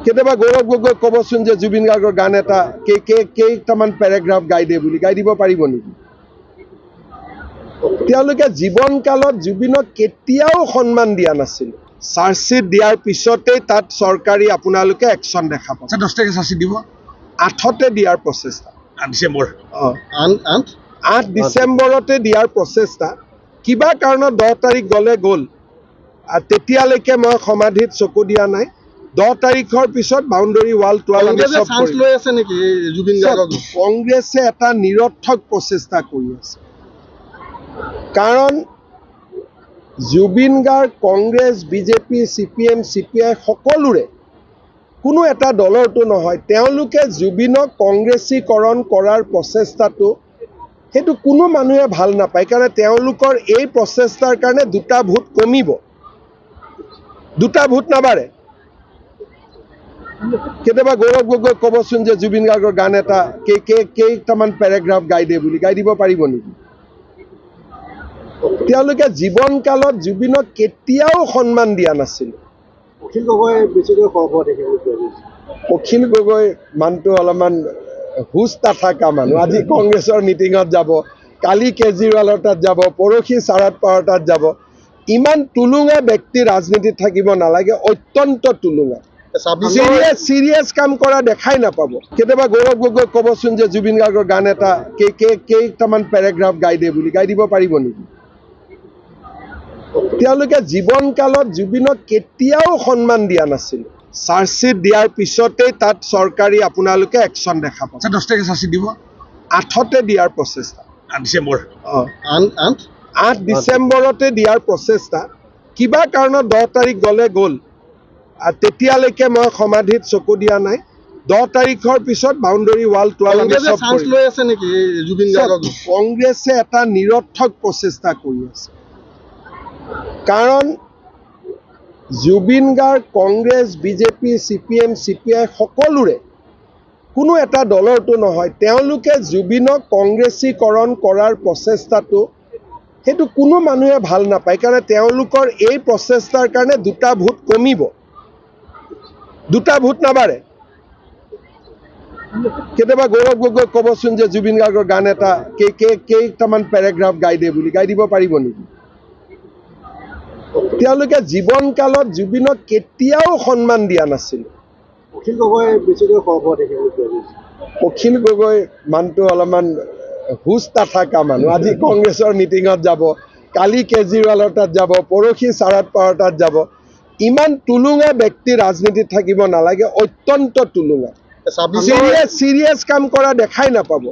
কেতিয়াবা গৌৰৱ গগৈ ক'বচোন যে জুবিন গাৰ্গৰ গান এটা কেইটামান পেৰাগ্ৰাফ গাই দিয়ে বুলি গাই দিব পাৰিব নেকি? তেওঁলোকে জীৱনকালত জুবিনক কেতিয়াও সন্মান দিয়া নাছিল। চাৰ্জশ্বিট দিয়াৰ পিছতেই তাত চৰকাৰী আপোনালোকে একশ্যন দেখা পাব। 10 তাৰিখে চাৰ্জশ্বিট দিব, 8তে দিয়াৰ প্ৰচেষ্টা, 8 ডিচেম্বৰ। 8 ডিচেম্বৰতে দিয়াৰ প্ৰচেষ্টা। কিবা কাৰণত 10 তাৰিখ গ'ল, তেতিয়ালৈকে মই সমাধিত চকু দিয়া নাই। 10 তাৰিখৰ পিছত বাউণ্ডাৰী ৱাল কংগ্ৰেছে এটা নিৰৰ্থক প্ৰচেষ্টা কৰি আছে। কাৰণ Zubeen Garg, Congress, BJP, CPM, CPI সকলোৰে কোনো এটা দলৰটো নহয়। তেওঁলোকে জুবিনক কংগ্ৰেছীকৰণ কৰাৰ প্ৰচেষ্টাটো সেইটো কোনো মানুহে ভাল নাপায়। কাৰণ তেওঁলোকৰ এই প্ৰচেষ্টাৰ কাৰণে 2টা ভোট কমিব, 2টা ভোট নাবাঢ়ে। কেতিয়াবা গৌৰৱ গগৈ ক'বচোন যে জুবিন গাৰ্গৰ গান এটা কেইটামান পেৰাগ্ৰাফ গাই দিয়ে বুলি গাই দিব পাৰিব নেকি? তেওঁলোকে জীৱনকালত জুবিনক কেতিয়াও সন্মান দিয়া নাছিল। অখিল গগৈ মানুহটো অলপমান হুচ নাথাকা মানুহ। আজি কংগ্ৰেছৰ মিটিঙত যাব, কালি কেজৰিৱালৰ তাত যাব, পৰহি শাৰদ পাৱাৰ তাত যাব। ইমান টুলুঙা ব্যক্তি ৰাজনীতিত থাকিব নালাগে, অত্যন্ত টুলুঙা। চিৰিয়াছ কাম কৰা দেখাই নাপাব। কেতিয়াবা গৌৰৱ গগৈ ক'বচোন যে জুবিন গাৰ্গৰ গান এটা কেইটামান পেৰাগ্ৰাফ গাই দিয়ে বুলি গাই দিব পাৰিব নেকি? তেওঁলোকে জীৱনকালত জুবিনক কেতিয়াও সন্মান দিয়া নাছিল। চাৰ্জশ্বিট দিয়াৰ পিছতেই তাত চৰকাৰী আপোনালোকে একশ্যন দেখা পাব। 10 তাৰিখে চাৰ্জশ্বিট দিব, 8তে দিয়াৰ প্ৰচেষ্টা, 8 ডিচেম্বৰ। 8 ডিচেম্বৰতে দিয়াৰ প্ৰচেষ্টা। কিবা কাৰণত 10 তাৰিখ গ'ল, তেতিয়ালৈকে মই সমাধিত চকু দিয়া নাই। 10 তাৰিখৰ পিছত বাউণ্ডাৰী ৱাল কংগ্ৰেছে এটা নিৰৰ্থক প্ৰচেষ্টা কৰি আছে। কাৰণ Zubeen Garg, Congress, BJP, CPM, CPI সকলোৰে কোনো এটা দলৰটো নহয়। তেওঁলোকে জুবিনক কংগ্ৰেছীকৰণ কৰাৰ প্ৰচেষ্টাটো সেইটো কোনো মানুহে ভাল নাপায়। কাৰণ তেওঁলোকৰ এই প্ৰচেষ্টাৰ কাৰণে 2টা ভোট কমিব, 2টা ভোট নাবাঢ়ে। কেতিয়াবা গৌৰৱ গগৈ ক'বচোন যে জুবিন গাৰ্গৰ গান এটা কেইটামান পেৰাগ্ৰাফ গাই দিয়ে বুলি গাই দিব পাৰিব নেকি? তেওঁলোকে জীৱনকালত জুবিনক কেতিয়াও সন্মান দিয়া নাছিল। অখিল গগৈ মানুহটো অলপমান হুচ নাথাকা মানুহ। আজি কংগ্ৰেছৰ মিটিঙত যাব, কালি কেজৰিৱালৰ তাত যাব, পৰহি শাৰদ পাৱাৰ তাত যাব। ইমান টুলুঙা ব্যক্তি ৰাজনীতিত থাকিব নালাগে, অত্যন্ত টুলুঙা। চিৰিয়াছ কাম কৰা দেখাই নাপাব।